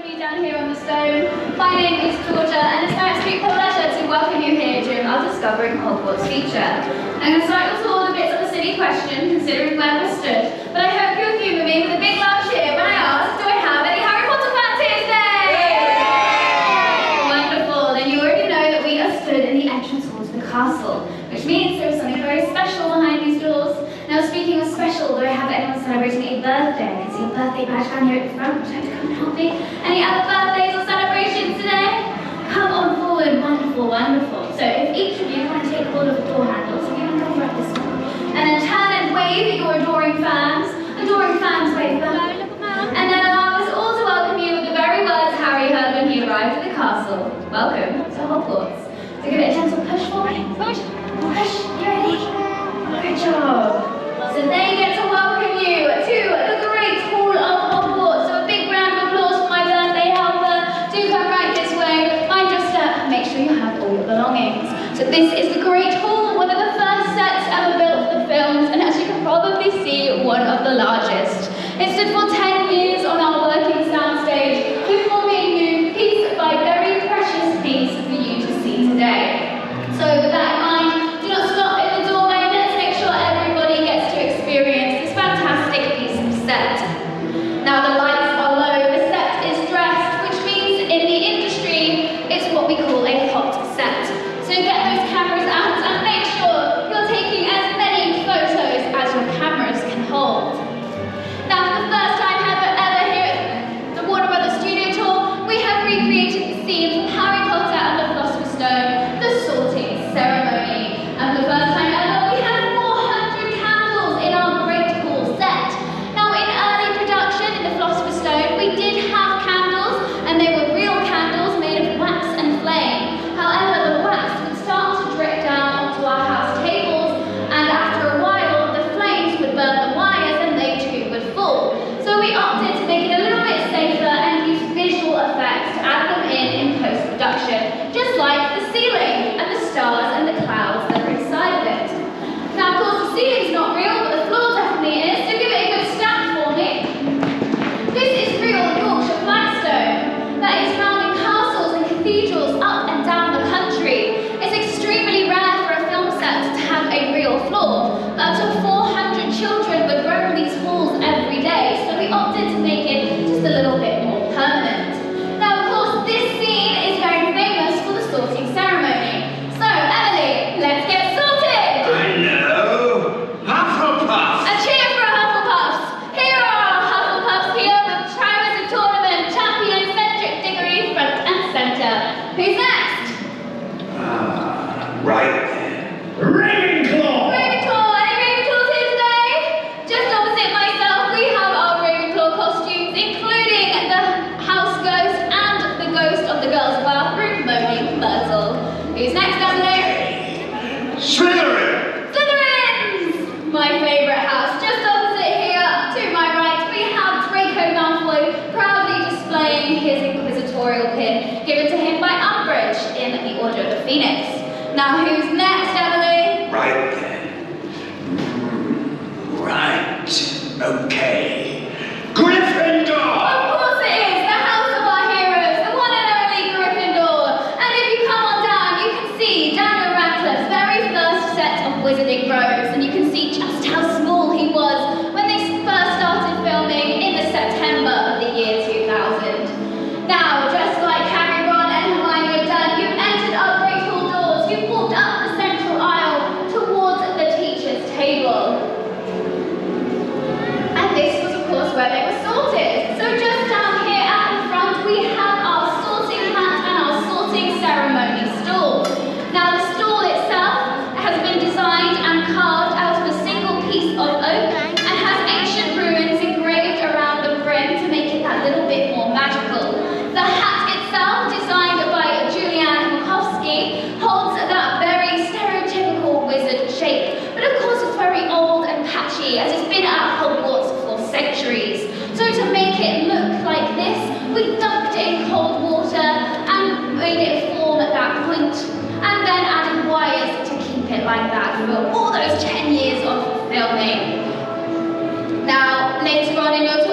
joining me down here on the stone. My name is Georgia, and it's my absolute pleasure to welcome you here during our Discovering Hogwarts feature. I'm going to start with all the bits of a silly question, considering where we're stood, but I hope you'll humour me with a big loud cheer when I ask, do I have any Harry Potter fans here today? Yay! Wonderful, then you already know that we are stood in the entrance hall to the castle, which means there is something very special behind these doors. Now, speaking of special, do I have anyone celebrating a birthday? I can see a birthday badge down here at the front. Would you like to come and help me? Any other birthdays or celebrations today? Come on forward. Wonderful, wonderful. So if each of you want to take hold of the door handle, so you can come right this way. And then turn and wave at your adoring fans. Adoring fans wave back. And then I was also welcome you with the very words Harry heard when he arrived at the castle. Welcome to Hogwarts. So give it a gentle push for me. Push. Push. You ready? Good job. So they get to welcome you to the Great Hall of Hogwarts. So a big round of applause for my birthday helper. Do come right this way. Mind your step. Make sure you have all your belongings. So this is the Great Hall, one of the first sets ever built for the films, and as you can probably see, one of the largest. It stood for 10 years on our working soundstage before being moved piece by very precious piece for you to see today. So with that in mind, do not stop in the doorway. Let's make sure everybody gets to experience this fantastic piece of set. Now the lights are low, the set is dressed, which means in the industry it's what we call a hot set. So get those cameras out and make sure you're taking as many photos as your cameras can hold. Now for the first time ever here at the Warner Brothers Studio Tour, we have recreated the scene from Harry Potter and the Philosopher's Stone, the sorting ceremony. And for the first time ever, we have 400 candles in our Great Hall set. Now in early production in the Philosopher's Stone, we did have candles, and they were real candles made of wax and flame. However, the wax would start to drip down onto our house tables, and after a while, the flames would burn the wires and they too would fall. So we opted to make it a little bit safer and use visual effects to add them in post-production, just like the ceiling and the stars and the clouds that are inside of it. Now, of course, the ceiling's not real, but the floor definitely is, so give it a good stamp for me. This is real Yorkshire flagstone that is found in castles and cathedrals up and down the country. It's extremely rare for a film set to have a real floor. Up to 400 children would roam these halls every day, so we opted to make it just a little bit more permanent. Now, of course, this scene is very famous for the sorting ceremony. So, Emily, let's get sorted! I know! Hufflepuff! A cheer for our Hufflepuffs! Here are our Hufflepuffs here with Travis Tournament champion Cedric Diggory front and centre. Who's next? Right then. Ravenclaw! Ravenclaw! Any Ravenclaws here today? Just opposite myself, we have our Ravenclaw costumes, including the house ghost and the ghost of the girls' bathroom, Moaning Myrtle. Who's next, Emily? Slytherin! Slytherins! My favourite house. Just opposite here, to my right, we have Draco Malfoy proudly displaying his inquisitorial pin given to him by Umbridge in the Order of the Phoenix. Now, who's next, Emily? Right then. Right. Okay. Gryffindor! Of course it is, the house of our heroes, the one and only Gryffindor. And if you come on down, you can see Daniel Radcliffe's very first set of wizarding robes, and you can see just how small he was when they first started filming in the September of the year 2000. Now, just like Harry, Ron and Hermione have done, you've entered our Great Hall doors, you've walked up the central aisle towards the teacher's table. And this was, of course, where they were sorted. So just down here at the front, we have our sorting hat and our sorting ceremony stall. Now, the stall itself has been designed and carved out of a single piece of oak and has ancient runes engraved around the brim to make it that little bit more magical. The hat itself, designed by Julianne Bukowski, holds that very stereotypical wizard shape, but of course it's very old and patchy as it's been at Hogwarts for centuries. So to make it look like this, we dunked it in cold water and made it form at that point, and then added wires to keep it like that for all those 10 years of filming. Now, later on in your